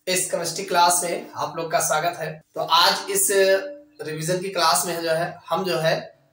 इस chemistry class में आप लोग का स्वागत है। तो आज इस रिवीजन की क्लास में हम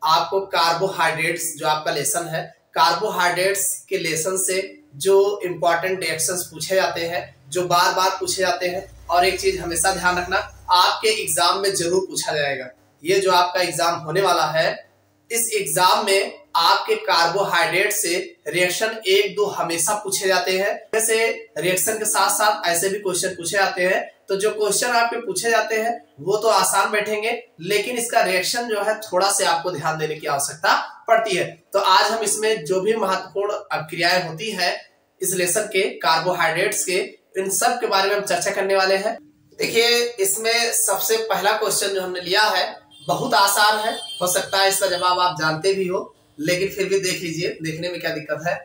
आपको कार्बोहाइड्रेट्स जो आपका लेसन है, कार्बोहाइड्रेट्स के लेसन से जो इम्पोर्टेंट रिएक्शंस पूछे जाते हैं, जो बार बार पूछे जाते हैं। और एक चीज हमेशा ध्यान रखना, आपके एग्जाम में जरूर पूछा जाएगा। ये जो आपका एग्जाम होने वाला है, इस एग्जाम में आपके कार्बोहाइड्रेट से रिएक्शन 1-2 हमेशा पूछे जाते हैं। जैसे रिएक्शन के साथ साथ ऐसे भी क्वेश्चन पूछे जाते हैं। तो जो क्वेश्चन आपके पूछे जाते हैं वो तो आसान बैठेंगे, लेकिन इसका रिएक्शन जो है थोड़ा से आपको ध्यान देने की आवश्यकता पड़ती है। तो आज हम इसमें जो भी महत्वपूर्ण अभिक्रियाएं होती है इस लेसन के, कार्बोहाइड्रेट्स के, इन सब के बारे में हम चर्चा करने वाले हैं। देखिए, इसमें सबसे पहला क्वेश्चन जो हमने लिया है बहुत आसान है। हो सकता है इसका जवाब आप जानते भी हो, लेकिन फिर भी देख लीजिए, देखने में क्या दिक्कत है।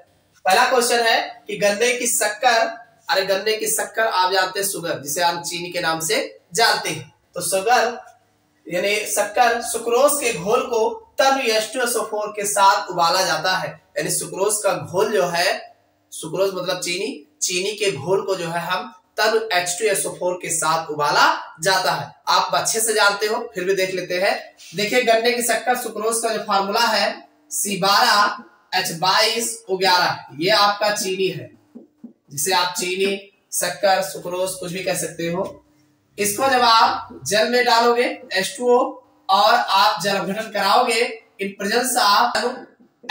पहला क्वेश्चन है कि गन्ने की शक्कर, गन्ने की शक्कर आप जानते हैं शुगर, जिसे हम चीनी के नाम से जानते हैं। तो शुगर यानी शक्कर, सुक्रोज के घोल को तब H2SO4 के साथ उबाला जाता है। यानी सुक्रोज का घोल जो है, सुक्रोज मतलब चीनी, चीनी के घोल को जो है हम तब H2SO4 के साथ उबाला जाता है। आप अच्छे से जानते हो, फिर भी देख लेते हैं। देखिए, गन्ने की शक्कर सुक्रोज का जो फार्मूला है C12H22O11, ये आपका चीनी है, जिसे आप चीनी, शक्कर, सुक्रोज कुछ भी कह सकते हो। इसको जब आप जल में डालोगे H2O और आप जल अपघटन कराओगे इन प्रेजेंस ऑफ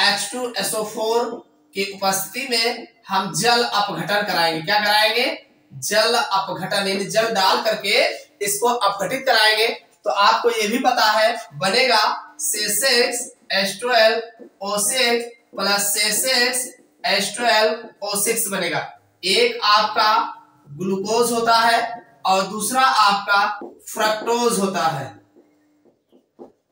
H2SO4 की उपस्थिति में हम जल अपघटन कराएंगे। क्या कराएंगे? जल अपघटन, यानी जल डाल करके इसको अपघटित कराएंगे। तो आपको ये भी पता है बनेगा C6H12O6 प्लस C6H12O6 बनेगा। एक आपका ग्लूकोज होता है और दूसरा आपका फ्रक्टोज होता है।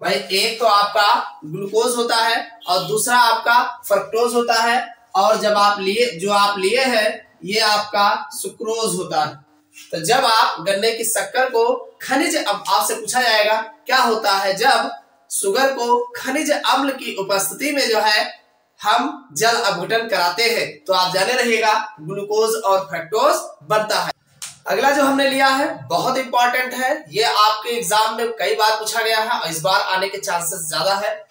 भाई, एक तो आपका ग्लूकोज होता है और दूसरा आपका फ्रक्टोज होता है, और जो आप लिए हैं ये आपका सुक्रोज होता है। तो जब आप गन्ने की शक्कर को खनिज, अब आपसे पूछा जाएगा क्या होता है जब शुगर को खनिज अम्ल की उपस्थिति में जो है हम जल अपघटन कराते हैं, तो आप जाने रहिएगा ग्लूकोज और फ्रक्टोज बनता है। अगला जो हमने लिया है बहुत इंपॉर्टेंट है, ये आपके एग्जाम में कई बार पूछा गया है और इस बार आने के चांसेस ज्यादा है।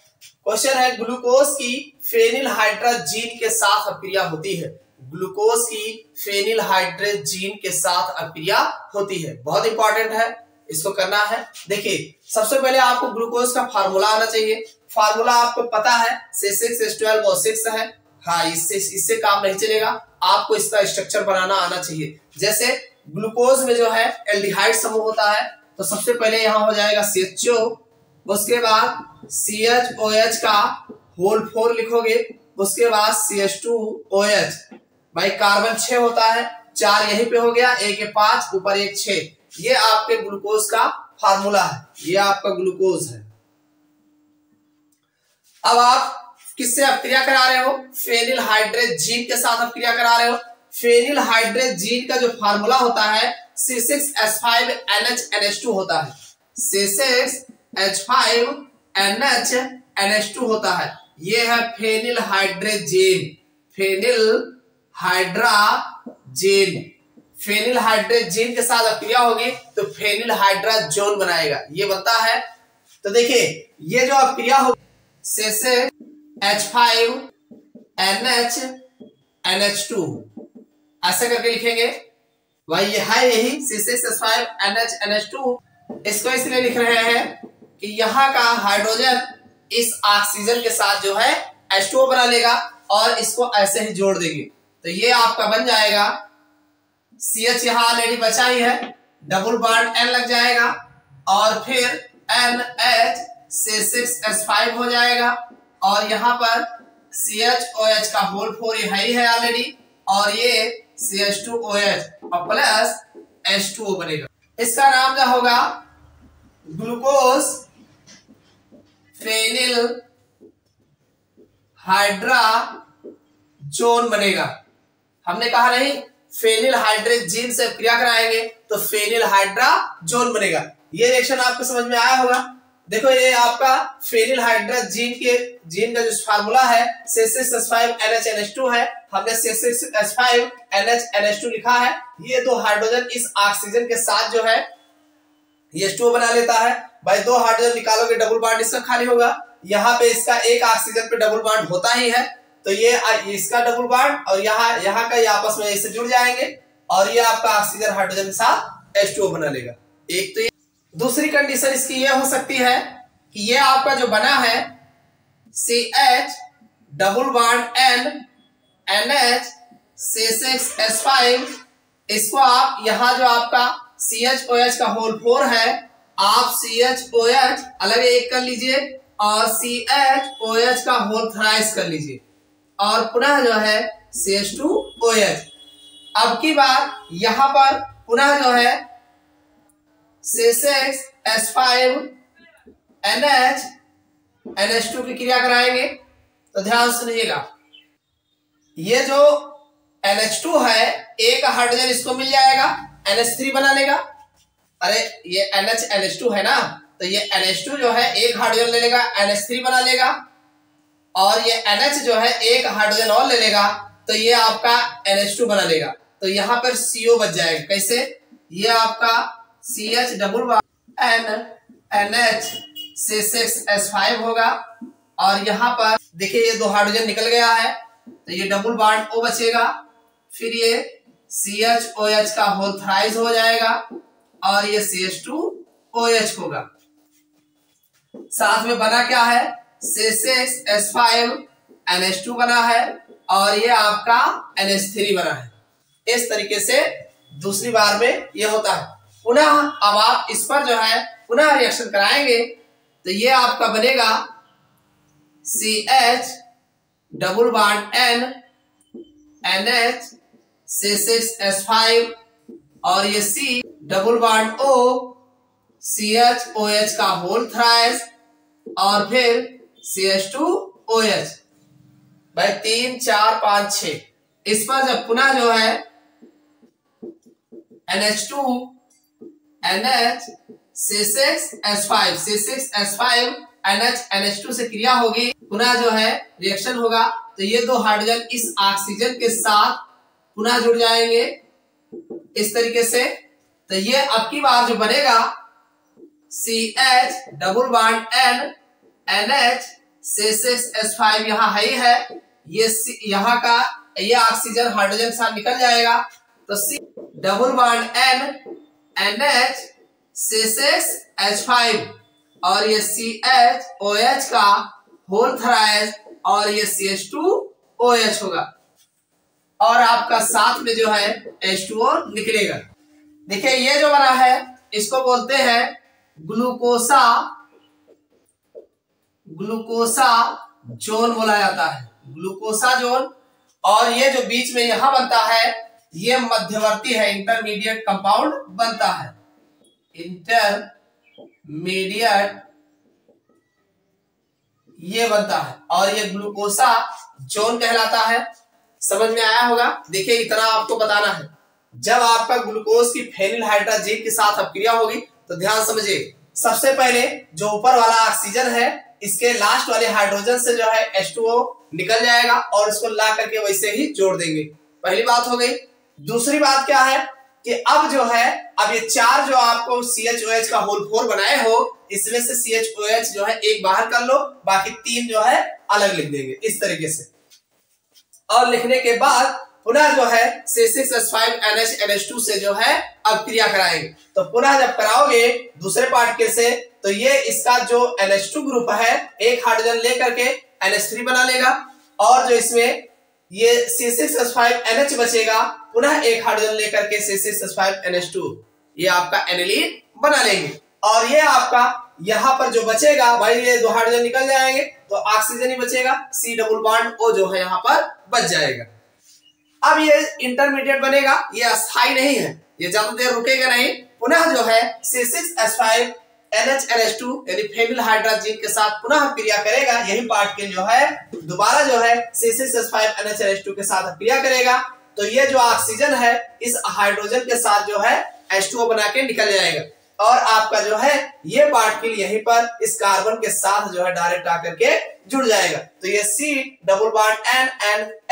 क्वेश्चन है, ग्लूकोज की फेनिलहाइड्राजीन के साथ अभिक्रिया होती है। ग्लूकोज की फेनिलहाइड्राजीन के साथ अभिक्रिया होती है, बहुत इंपॉर्टेंट है, इसको करना है। देखिए, सबसे पहले आपको ग्लूकोज का फार्मूला आना चाहिए। फार्मूला आपको पता है C6H12O6 है। हाँ, इससे काम नहीं चलेगा, आपको इसका स्ट्रक्चर बनाना आना चाहिए। जैसे ग्लूकोज में जो है एल्डिहाइड समूह होता है, तो सबसे पहले यहां हो जाएगा CHO, उसके बाद CHOH का होल 4 लिखोगे, उसके बाद CH2OH। भाई, कार्बन 6 होता है, 4 यहीं पे हो गया, 1 के 5, ऊपर 1 6। ये आपके ग्लूकोज का फार्मूला है, ये आपका ग्लूकोज है। अब आप किससे अभिक्रिया करा रहे हो? फेनिलहाइड्राजीन के साथ अभिक्रिया करा रहे हो। फेनिलहाइड्राजीन का जो फार्मूला होता है C6H5NHNH2 होता है। C6H5NHNH2 होता है। ये है फेनिलहाइड्राजीन, फेनिलहाइड्राजीन। फेनिलहाइड्राजीन के साथ अभिक्रिया होगी तो फेनिलहाइड्राजोन बनाएगा, ये बनता है। तो देखिए, ये जो अभिक्रिया होगी C6H5NHNH2 ऐसे करके लिखेंगे। भाई, ये है यही C6H5NHNH2। इसको इसलिए लिख रहे हैं कि यहाँ का हाइड्रोजन इस ऑक्सीजन के साथ जो है H2O बना लेगा और इसको ऐसे ही जोड़ देंगे, तो ये आपका बन जाएगा CH, यहाँ ऑलरेडी बचा ही है, डबल बॉन्ड N लग जाएगा और फिर NH C6H5 हो जाएगा, और यहाँ पर CHOH का होल 4 ये है ही है ऑलरेडी, और ये CH2OH और प्लस H2O बनेगा। इसका नाम क्या होगा? ग्लूकोज फेनिलहाइड्राजोन बनेगा। हमने कहा नहीं, फेनिलहाइड्राजीन से क्रिया कराएंगे तो फेनिलहाइड्राजोन बनेगा। ये रिएक्शन आपको समझ में आया होगा। देखो ये आपका फेनिल हाइड्रोजीन के जीन का जो फार्मूला है C6H5NH NH2 है, हमने C6H5NH NH2 लिखा है। ये दो हाइड्रोजन इस ऑक्सीजन के साथ जो है ये H2O बना लेता है। भाई दो हाइड्रोजन निकालोगे डबल बॉन्ड इसका खाली होगा, यहाँ पे इसका एक ऑक्सीजन पे डबल बॉन्ड होता ही है, तो ये इसका डबल बॉन्ड और यहाँ का ये आपस में इससे जुड़ जाएंगे और ये आपका ऑक्सीजन हाइड्रोजन के साथ H2O बना लेगा। एक तो ये, दूसरी कंडीशन इसकी ये हो सकती है कि ये आपका जो बना है CH double bond N NH C6H5, इसको आप यहाँ जो आपका CHOH का होल 4 है, आप CHOH अलग एक कर लीजिए और CHOH का होल थ्राइस कर लीजिए और पुनः जो है CH2OH। अब की बार यहां पर पुनः जो है C6H5NH NH2 की क्रिया कराएंगे। तो ध्यान सुनिएगा, ये जो NH2 है एक हाइड्रोजन इसको मिल जाएगा, NH3 बना लेगा। अरे ये NH NH2 है ना, तो ये NH2 जो है एक हाइड्रोजन ले लेगा, NH3 बना लेगा और ये NH जो है एक हाइड्रोजन और ले लेगा, तो ये आपका NH2 बना लेगा। तो यहाँ पर CO बच जाएगा। कैसे? ये आपका CH double bond N NH C6H5 होगा और यहाँ पर देखिए ये दो हाइड्रोजन निकल गया है, तो ये डबल बॉन्ड O बचेगा, फिर ये CHOH का होल थ्राइस हो जाएगा और ये CH2OH होगा। साथ में बना क्या है? C6H5NH2 बना है और ये आपका NH3 बना है। इस तरीके से दूसरी बार में ये होता है। पुनः अब आप इस पर जो है पुनः रिएक्शन कराएंगे, तो ये आपका बनेगा CH double bond N NH C6H5 और ये C double bond O CHOH का होल थ्राइस और फिर CH2OH। भाई 3 4 5 6, इस पर जब पुनः जो है NH2 NH C6H5 C6H5 NH NH2 से क्रिया होगी, पुनः जो है रिएक्शन होगा, तो ये दो हाइड्रोजन इस ऑक्सीजन के साथ पुनः जुड़ जाएंगे इस तरीके से। तो ये अब की बार जो बनेगा CH double bond N NH C6H5 यहाँ है ही है, ये यहाँ का ये ऑक्सीजन हाइड्रोजन के साथ निकल जाएगा, तो C double bond N NH C6H5 और ये CHOH का होल थ्राइस और ये CH2OH होगा और आपका साथ में जो है H2O निकलेगा। देखिए ये जो बना है इसको बोलते हैं ग्लूकोसा जोन बोला जाता है, ग्लूकोसा जोन। और ये जो बीच में यहां बनता है ये मध्यवर्ती है, इंटरमीडिएट कंपाउंड बनता है, इंटरमीडिएट ये बनता है और ये ग्लूकोसा जोन कहलाता है। समझ में आया होगा? देखिए इतना आपको बताना है, जब आपका ग्लूकोज की फेनिल हाइड्रोजीन के साथ अपक्रिया होगी तो ध्यान समझिए। सबसे पहले जो ऊपर वाला ऑक्सीजन है इसके लास्ट वाले हाइड्रोजन से जो है H2O निकल जाएगा और इसको ला करके वैसे ही जोड़ देंगे। पहली बात हो गई। दूसरी बात क्या है कि अब जो है अब ये चार जो आपको CHOH का होल 4 बनाए हो, इसमें से CHOH जो है एक बाहर कर लो, बाकी 3 जो है अलग लिख देंगे इस तरीके से। और लिखने के बाद पुनः जो है C6H5NH NH2 से जो है अब क्रिया कराएंगे। तो पुनः जब कराओगे दूसरे पार्टिकल से, तो ये इसका जो NH2 ग्रुप है एक हाइड्रोजन लेकर के NH3 बना लेगा और जो इसमें ये C6H5NH बचेगा, पुनः एक हाइड्रोजन लेकर के C6H5NH2 ये आपका एनिलीन बना लेंगे। और ये आपका यहाँ पर जो बचेगा भाई ये दो हाइड्रोजन निकल जाएंगे तो ऑक्सीजन ही बचेगा, C डबल बॉन्ड O जो है यहाँ पर बच जाएगा। अब ये इंटरमीडिएट बनेगा, ये अस्थाई नहीं है, ये ज्यादा देर रुकेगा नहीं, पुनः जो है C6H5NH NH2 यानी फेनिल हाइड्रोजीन के साथ पुनः क्रिया करेगा। यही पार्टिकल जो है दोबारा जो है C6H5NH NH2 के साथ क्रिया करेगा, तो ये जो ऑक्सीजन है इस हाइड्रोजन के साथ जो है H2O बना के निकल जाएगा। और आपका जो है ये पार्टिकल यहीं पर इस कार्बन के साथ जो है डायरेक्ट आकर के जुड़ जाएगा। तो ये C double bond N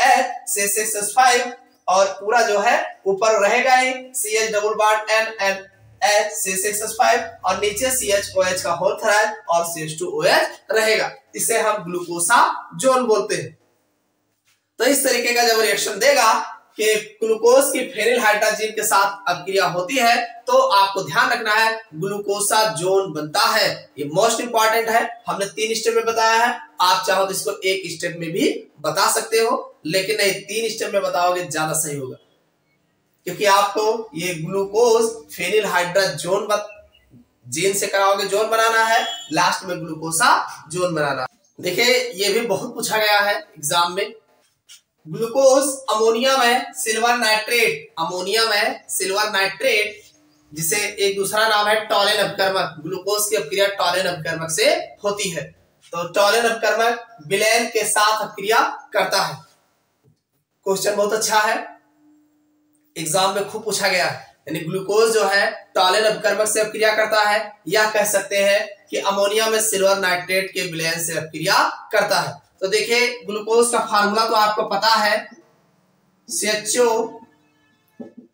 H C6H5 और पूरा जो है ऊपर रहेगा ही CH double bond N H C6H5 और नीचे CHOH का होल थराइड और CH2OH रहेगा। इसे हम ग्लूकोसाजोन बोलते हैं। तो इस तरीके का जब रिएक्शन देगा कि ग्लूकोज की फेनिल हाइड्रोजन के साथ अभिक्रिया होती है तो आपको ध्यान रखना है ग्लूकोसाजोन बनता है। ये मोस्ट इंपॉर्टेंट है। हमने 3 स्टेप में बताया है, आप चाहो तो इसको 1 स्टेप में भी बता सकते हो, लेकिन नहीं 3 स्टेप में बताओगे ज्यादा सही होगा, क्योंकि आपको ये ग्लूकोज फेनिल हाइड्रोजन जीन से कराओगे जोन बनाना है, लास्ट में ग्लूकोसाजोन बनाना है। देखिए ये भी बहुत पूछा गया है एग्जाम में। ग्लूकोज अमोनिया में सिल्वर नाइट्रेट जिसे एक दूसरा नाम है टॉलेन अपकर्मक, ग्लूकोज की अपक्रिया टॉलेन अपकर्मक से होती है। तो टॉलेन अपकर्मक विलेन के साथ अपक्रिया करता है। क्वेश्चन बहुत अच्छा है, एग्जाम में खूब पूछा गया है। यानी ग्लूकोज जो है टॉलेन अपकर्मक से अपक्रिया करता है, या कह सकते हैं कि अमोनिया में सिल्वर नाइट्रेट के विलेन से अपक्रिया करता है। तो देखिए ग्लूकोज का फार्मूला तो आपको पता है,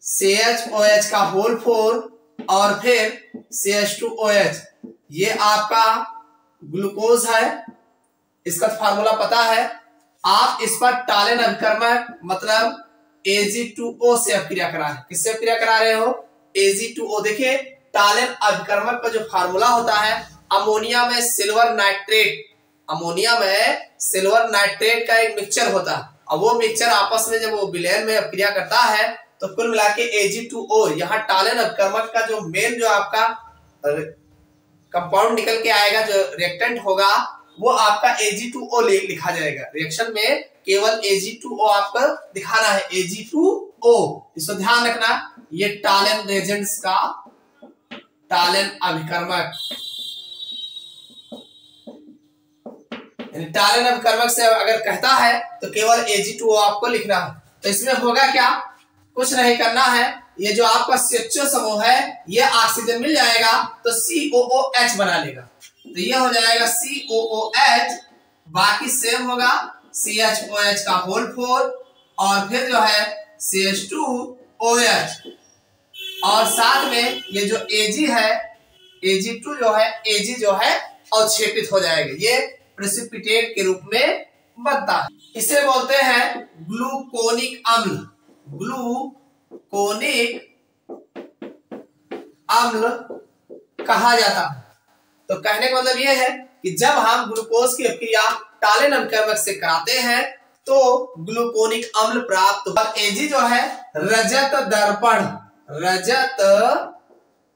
CHOH का होल 4 और फिर CH2OH, ये आपका ग्लूकोज है, इसका फार्मूला पता है। आप इस पर टॉलेन अभिकर्मक मतलब Ag2O से अपक्रिया करा रहे हैं। किससे अपक्रिया करा रहे हो? Ag2O। देखिए टॉलेन अभिकर्मक का जो फार्मूला होता है, अमोनिया में सिल्वर नाइट्रेट का एक मिक्सचर होता है, और वो मिक्सचर आपस में जब वो विलेन में अपक्रिया करता है तो कुल मिला के Ag2O, यहाँ टॉलेन अपकर्मक का जो मेन जो आपका कंपाउंड निकल के आएगा, जो रिएक्टेंट होगा, वो आपका Ag2O लिखा जाएगा। रिएक्शन में केवल Ag2O आपको दिखाना है, Ag2O। इसको ध्यान रखना, ये टॉलेन रेजेंट्स का टॉलेन अभिकर्मक, टॉलेन अभिकर्मक से अगर कहता है तो केवल Ag2O आपको लिखना है। तो इसमें होगा क्या, कुछ नहीं करना है, ये जो आपका CHO समूह है ये ऑक्सीजन मिल जाएगा तो COOH बना लेगा, तो ये हो जाएगा COOH। बाकी सेम होगा CHOH का होल 4 और फिर जो है CH2OH, और साथ में ये जो Ag है, Ag2 जो है अवक्षेपित हो जाएगा, ये प्रेसिपिटेट के रूप में बनता है। इसे बोलते हैं ग्लूकोनिक अम्ल कहा जाता है। तो कहने का मतलब यह है कि जब हम ग्लूकोज की अपक्रिया टॉलेन अभिकर्मक से कराते हैं तो ग्लूकोनिक अम्ल प्राप्त होगा। Ag जो है रजत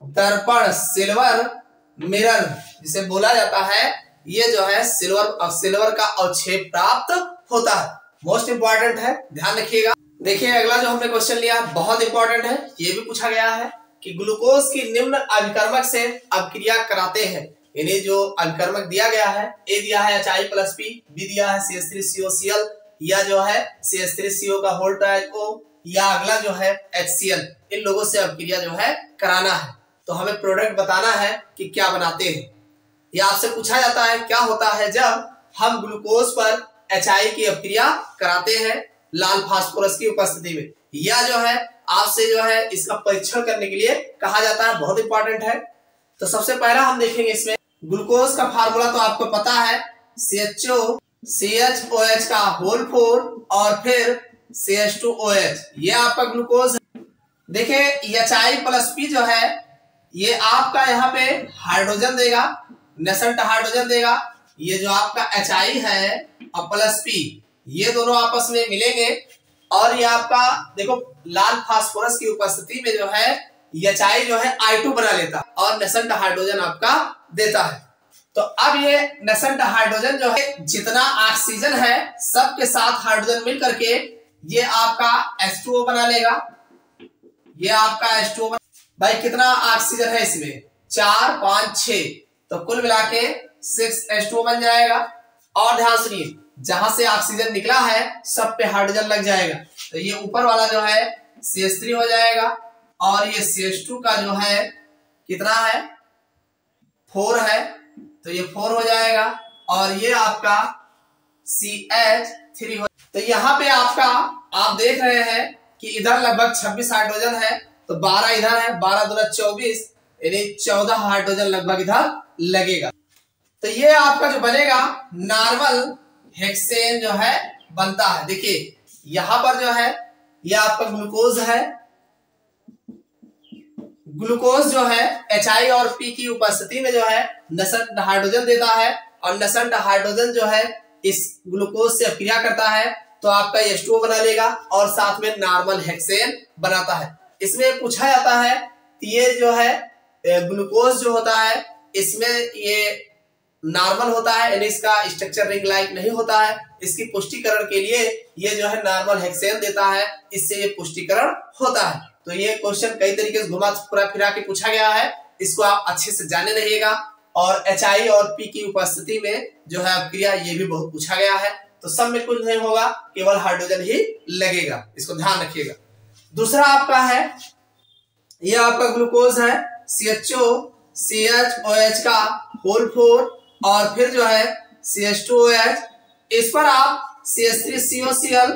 दर्पण सिल्वर मिरर जिसे बोला जाता है, ये जो है सिल्वर का अवक्षेप प्राप्त होता है। मोस्ट इंपॉर्टेंट है, ध्यान रखिएगा। देखिए अगला जो हमने क्वेश्चन लिया बहुत इंपॉर्टेंट है, ये भी पूछा गया है कि ग्लूकोज की निम्न अभिकर्मक से अपक्रिया कराते हैं। इन्हें जो अभिकर्मक दिया गया है, ए दिया है HI+P, बी दिया है CH3COCl, या जो है CH3CO का होल ट्राइड O, या अगला जो है HCl। इन लोगों से अपक्रिया जो है कराना है, तो हमें प्रोडक्ट बताना है कि क्या बनाते हैं। यह आपसे पूछा जाता है क्या होता है जब हम ग्लूकोज पर HI की अपक्रिया कराते हैं लाल फास्फोरस की उपस्थिति में, या जो है आपसे जो है इसका परीक्षण करने के लिए कहा जाता है, बहुत इंपॉर्टेंट है। तो सबसे पहला हम देखेंगे इसमें ग्लूकोज का फार्मूला तो आपको पता है, CHOH का होल 4 और फिर CH2OH, ये आपका ग्लूकोज है। देखिए HI+P जो है ये आपका यहाँ पे हाइड्रोजन देगा, नेसेंट हाइड्रोजन देगा। ये जो आपका HI है और +P, ये दोनों आपस में मिलेंगे और ये आपका देखो लाल फास्फोरस की उपस्थिति में जो है HI जो है I2 बना लेता है और नेसेंट हाइड्रोजन आपका देता है। तो अब ये नेसेंट हाइड्रोजन जो है जितना ऑक्सीजन है सबके साथ हाइड्रोजन मिल करके ये आपका H2O बना लेगा। ये आपका H2O भाई कितना ऑक्सीजन है इसमें, 4 5 6, तो कुल मिला के 6H2O बन जाएगा। और ध्यान सुनिए, जहां से ऑक्सीजन निकला है सब पे हाइड्रोजन लग जाएगा, तो ये ऊपर वाला जो है CH3 हो जाएगा और ये CH2 का जो है कितना है 4 है, तो ये 4 हो जाएगा और ये आपका CH3 हो। तो यहाँ पे आपका आप देख रहे हैं कि इधर लगभग 26 हाइड्रोजन है, तो 12 इधर है, 12 दूना 24, यानी 14 हाइड्रोजन लगभग इधर लगेगा। तो ये आपका जो बनेगा नॉर्मल हेक्सेन जो है बनता है। देखिए यहां पर जो है ये आपका ग्लूकोज है, ग्लूकोज जो है HI और P की उपस्थिति में जो है नसंट हाइड्रोजन देता है और नसंट हाइड्रोजन जो है इस ग्लूकोज से क्रिया करता है तो आपका H2O बना लेगा और साथ में नॉर्मल हेक्सेन बनाता है। इसमें पूछा जाता है कि ये जो है ग्लूकोज जो होता है इसमें ये नॉर्मल होता है, यानी इसका स्ट्रक्चर रिंग लाइक नहीं होता है। इसकी पुष्टिकरण के लिए ये जो है नॉर्मल हेक्सेन देता है, इससे ये पुष्टिकरण होता है। तो ये क्वेश्चन कई तरीके से घुमा फिरा के पूछा गया है, इसको आप अच्छे से जाने रहिएगा। और HI और P की उपस्थिति में जो है अपक्रिया ये भी बहुत पूछा गया है। तो सब में कुछ नहीं होगा, केवल हाइड्रोजन ही लगेगा, इसको ध्यान रखिएगा। दूसरा आपका है, ये आपका ग्लूकोज है CHO CHOH का होल 4 और फिर जो है CH2OH, इस पर आप CH3COCl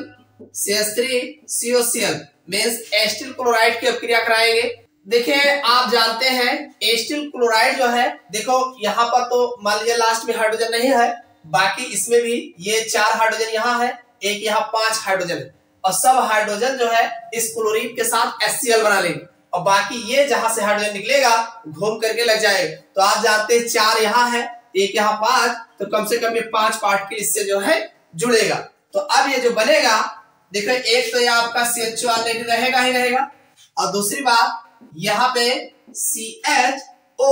मींस एस्टिल क्लोराइड की अपक्रिया कराएंगे। देखिए आप जानते हैं एस्टिल क्लोराइड जो है, देखो यहाँ पर तो मान लीजिए लास्ट में हाइड्रोजन नहीं है, बाकी इसमें भी ये 4 हाइड्रोजन यहाँ है, एक यहाँ 5 हाइड्रोजन है और सब हाइड्रोजन जो है इस क्लोरीन के साथ HCl बना लेंगे और बाकी ये जहां से हाइड्रोजन निकलेगा घूम करके लग जाएगा। तो आप जानते हैं 4 यहाँ है, एक यहाँ 5, तो कम से कम ये 5 पार्टिकल इससे जो है जुड़ेगा। तो अब ये जो बनेगा, देखो एक तो ये आपका CHO ऑलरेडी रहेगा ही रहेगा और दूसरी बात यहाँ पे CHO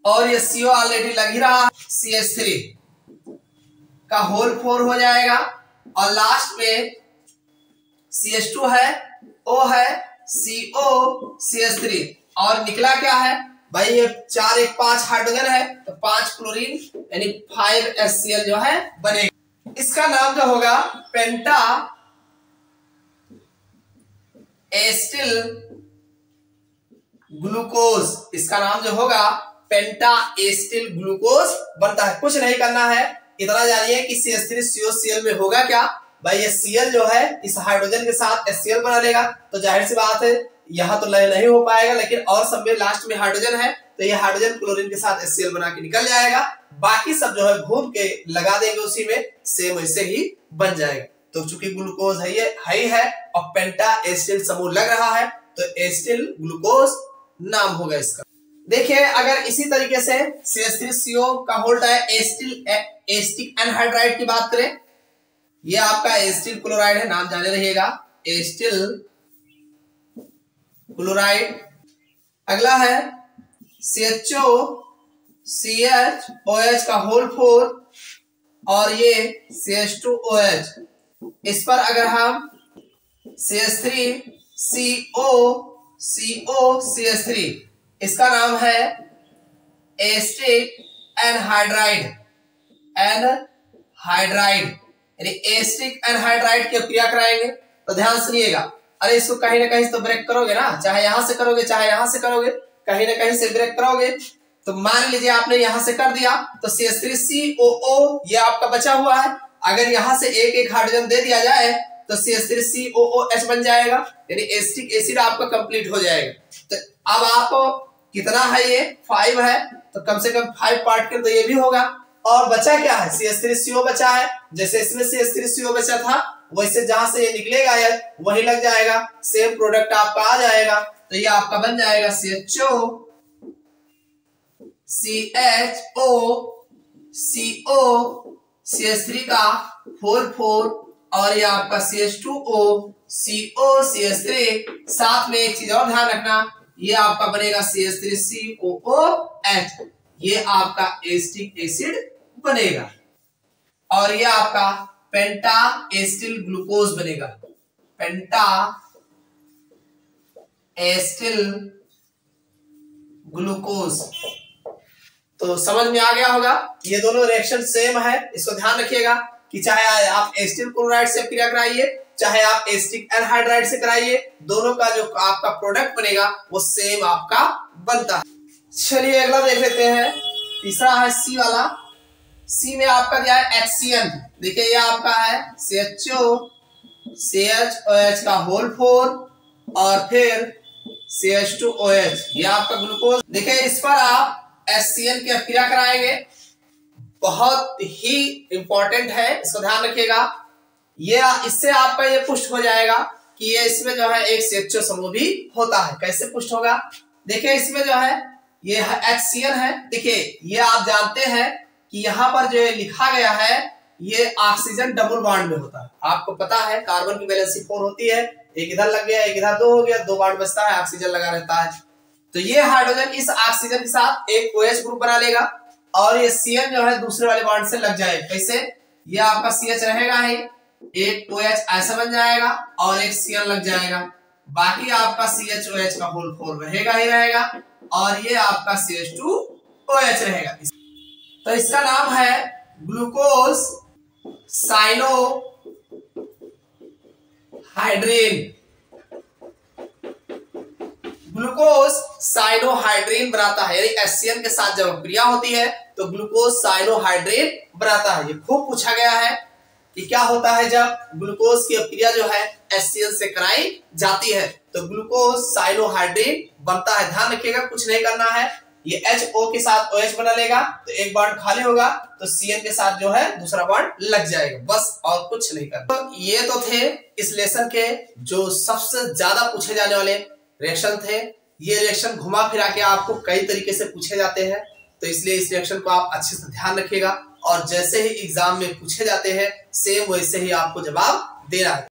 और ये CO ऑलरेडी लग ही रहा है, CH3 का होल 4 हो जाएगा और लास्ट में CH2 है, O है, CO CH3 और निकला क्या है भाई, ये 4 एक 5 हाइड्रोजन है तो 5 क्लोरीन यानी 5 HCl जो है बनेगा। इसका नाम जो होगा पेंटा एस्टिल ग्लूकोज, इसका नाम जो होगा पेंटा एस्टिल ग्लूकोज बनता है। कुछ नहीं करना है, इतना जानिए कि CH3COCl में होगा क्या भाई, ये Cl जो है इस हाइड्रोजन के साथ HCl बना लेगा, तो जाहिर सी बात है यहाँ तो नहीं हो पाएगा, लेकिन और सब में लास्ट में हाइड्रोजन है तो ये हाइड्रोजन क्लोरीन के साथ HCl बना के निकल जाएगा, बाकी सब जो है घूम के लगा देंगे उसी में, सेम वैसे ही बन जाएगा। तो चूंकि ग्लूकोज है ये है और पेंटा एस्टिल समूह लग रहा है तो एस्टिल ग्लूकोज नाम होगा इसका। देखिए अगर इसी तरीके से CH3CO का होल्ड है एस्टिक एनहाइड्राइड की बात करें, ये आपका एस्टिल क्लोराइड है, नाम जाने रहिएगा एस्टिल क्लोराइड। अगला है CHO CHOH का होल 4 और ये CH2OH, इस पर अगर हम CH3CO CH3, इसका नाम है एस्टिक एनहाइड्राइड यानी एस्टिक एनहाइड्राइड की क्रिया कराएंगे। तो ध्यान सुनिएगा, अरे इसको कहीं ना कहीं तो ब्रेक करोगे ना, चाहे यहां से करोगे चाहे यहां से करोगे, कहीं ना कहीं से ब्रेक करोगे। तो मान लीजिए आपने यहां से कर दिया तो CH3COO ये आपका बचा हुआ है, अगर यहां से एक एक हाइड्रोजन दे दिया जाए तो CH3COOH बन जाएगा, यानी एस्टिक एसिड आपका कंप्लीट हो जाएगा। तो अब आपको कितना है, ये 5 है तो कम से कम 5 पार्टिकल तो ये भी होगा। और बचा क्या है, CH3CO बचा है, जैसे इसमें CH3CO बचा था वैसे जहां से ये निकलेगा यार वही लग जाएगा, सेम प्रोडक्ट आपका आ जाएगा। तो ये आपका बन जाएगा CHO CO CH3 का 4 और ये आपका CH2O CO CH3, साथ में एक चीज और ध्यान रखना, ये आपका बनेगा CH3COOH, ये आपका एस्टिक एसिड बनेगा और ये आपका पेंटा एस्टिल ग्लूकोज बनेगा, पेंटा एस्टिल ग्लूकोज। तो समझ में आ गया होगा, ये दोनों रिएक्शन सेम है, इसको ध्यान रखिएगा कि चाहे आप एस्टिल क्लोराइड से क्रिया कराइए चाहे आप एसिटिक एनहाइड्राइड से कराइए, दोनों का जो आपका प्रोडक्ट बनेगा वो सेम आपका बनता है। चलिए अगला देख लेते हैं, तीसरा है सी वाला। सी में आपका दिया है HCN। देखिए ये आपका है CHO CHOH का होल 4 और फिर CH2OH, ये आपका ग्लूकोज। देखिए इस पर आप HCN की अभिक्रिया कराएंगे, बहुत ही इंपॉर्टेंट है, इसको ध्यान रखिएगा। ये इससे आपका ये पुष्ट हो जाएगा कि ये इसमें जो है एक CHO समूह भी होता है। कैसे पुष्ट होगा, देखिए इसमें जो है ये HCN है। देखिए ये आप जानते हैं कि यहाँ पर जो लिखा गया है ये ऑक्सीजन डबल बॉन्ड में होता है। आपको पता है कार्बन की वैलेंसी 4 होती है, एक इधर लग गया एक इधर 2 हो गया, 2 बॉन्ड बचता है, ऑक्सीजन लगा रहता है। तो ये हाइड्रोजन इस ऑक्सीजन के साथ एक OH ग्रुप बना लेगा और ये CN जो है दूसरे वाले बॉन्ड से लग जाएगा। कैसे, ये आपका CH रहेगा ही, एक OH ऐसा बन जाएगा और एक CN लग जाएगा, बाकी आपका CHOH का होल 4 रहेगा ही रहेगा और ये आपका CH2OH रहेगा। तो इसका नाम है ग्लूकोज साइनोहाइड्रिन। ग्लूकोज साइनोहाइड्रिन बनाता है, यानी HCN के साथ जब अभिक्रिया होती है तो ग्लूकोज साइनोहाइड्रिन बनाता है। ये खूब पूछा गया है कि क्या होता है जब ग्लूकोज की अभिक्रिया जो है HCN से कराई जाती है तो ग्लूकोज साइनोहाइड्रिन बनता है। ध्यान रखिएगा, कुछ नहीं करना है, ये HO के साथ OH बना लेगा तो एक बॉन्ड खाली होगा तो CN के साथ जो है दूसरा बॉन्ड लग जाएगा, बस और कुछ नहीं करना। तो ये तो थे इस लेसन के जो सबसे ज्यादा पूछे जाने वाले रिएक्शन थे। ये रिएक्शन घुमा फिरा के आपको कई तरीके से पूछे जाते हैं, तो इसलिए इस रिएक्शन को आप अच्छे से ध्यान रखिएगा और जैसे ही एग्जाम में पूछे जाते हैं सेम वैसे ही आपको जवाब देना है।